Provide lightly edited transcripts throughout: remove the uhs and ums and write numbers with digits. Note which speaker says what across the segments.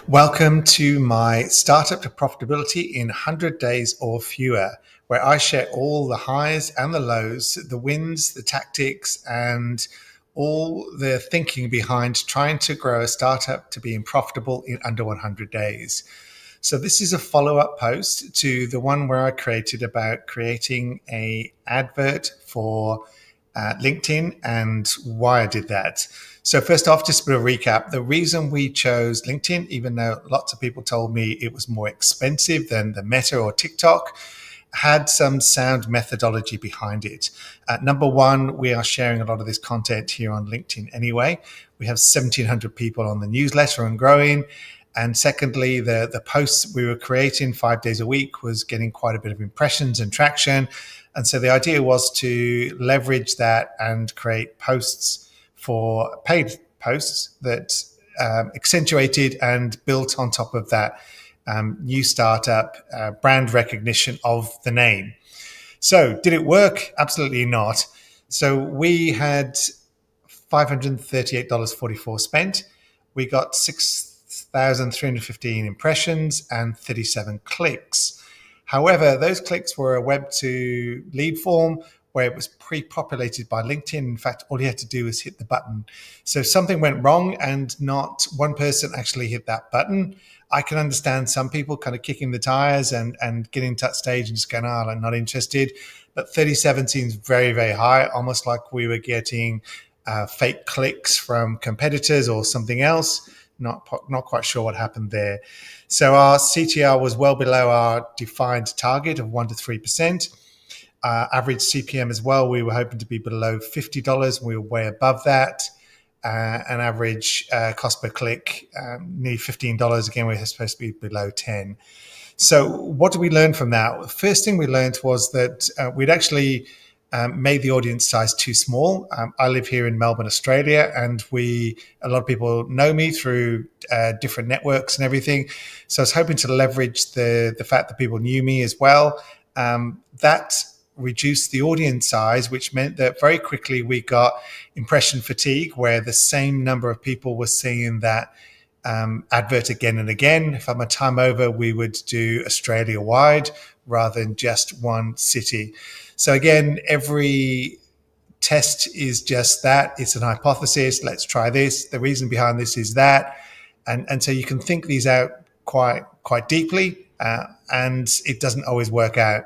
Speaker 1: Welcome to my Startup to Profitability in 100 Days or Fewer, where I share all the highs and the lows, the wins, the tactics, and all the thinking behind trying to grow a startup to being profitable in under 100 days. So this is a follow-up post to the one where I created about creating an advert for LinkedIn and why I did that. So first off, just a bit of a recap. The reason we chose LinkedIn, even though lots of people told me it was more expensive than the Meta or TikTok, had some sound methodology behind it. Number one, we are sharing a lot of this content here on LinkedIn anyway. We have 1,700 people on the newsletter and growing. And secondly, the posts we were creating 5 days a week was getting quite a bit of impressions and traction. And so the idea was to leverage that and create posts for paid posts that accentuated and built on top of that new startup brand recognition of the name. So did it work? Absolutely not. So we had $538.44 spent. We got 6,315 impressions and 37 clicks. However, those clicks were a web to lead form where it was pre-populated by LinkedIn. In fact, all you had to do was hit the button. So something went wrong and not one person actually hit that button. I can understand some people kind of kicking the tires and getting to that stage and just going, I'm not interested. But 37 seems very, very high, almost like we were getting fake clicks from competitors or something else. Not quite sure what happened there. So our CTR was well below our defined target of 1 to 3%. Average CPM as well, we were hoping to be below $50. We were way above that. An average cost per click, nearly $15. Again, we're supposed to be below 10. So what did we learn from that? The first thing we learned was that we'd actually made the audience size too small. I live here in Melbourne, Australia, and a lot of people know me through different networks and everything. So I was hoping to leverage the fact that people knew me as well. That reduced the audience size, which meant that very quickly we got impression fatigue, where the same number of people were seeing that advert again and again. From a time over, we would do Australia wide rather than just one city. So again, every test is just that. It's an hypothesis. Let's try this. The reason behind this is that. And so you can think these out quite deeply, and it doesn't always work out.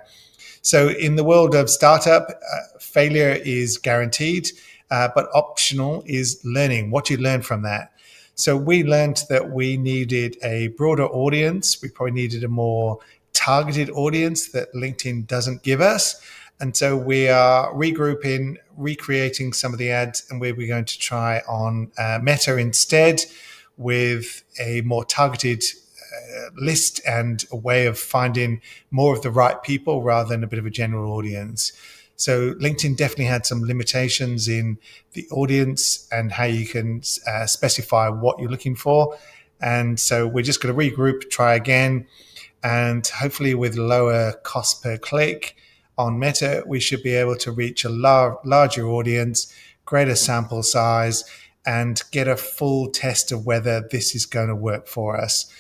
Speaker 1: So in the world of startup, failure is guaranteed, but optional is learning. What you learn from that. So we learned that we needed a broader audience. We probably needed a more targeted audience that LinkedIn doesn't give us. And so we are regrouping, recreating some of the ads, and we're going to try on Meta instead with a more targeted list and a way of finding more of the right people rather than a bit of a general audience. So LinkedIn definitely had some limitations in the audience and how you can specify what you're looking for. And so we're just going to regroup, try again, and hopefully with lower cost per click on Meta, we should be able to reach a larger audience, greater sample size, and get a full test of whether this is going to work for us.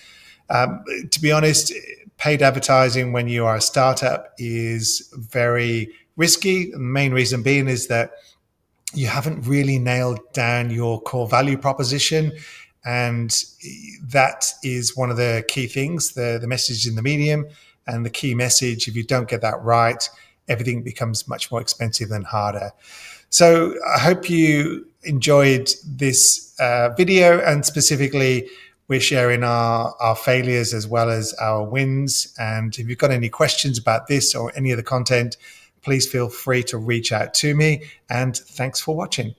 Speaker 1: To be honest, paid advertising when you are a startup is very risky. The main reason being is that you haven't really nailed down your core value proposition. And that is one of the key things, the message in the medium and the key message. If you don't get that right, everything becomes much more expensive and harder. So I hope you enjoyed this video, and specifically we're sharing our failures as well as our wins. And if you've got any questions about this or any of the content, please feel free to reach out to me. And thanks for watching.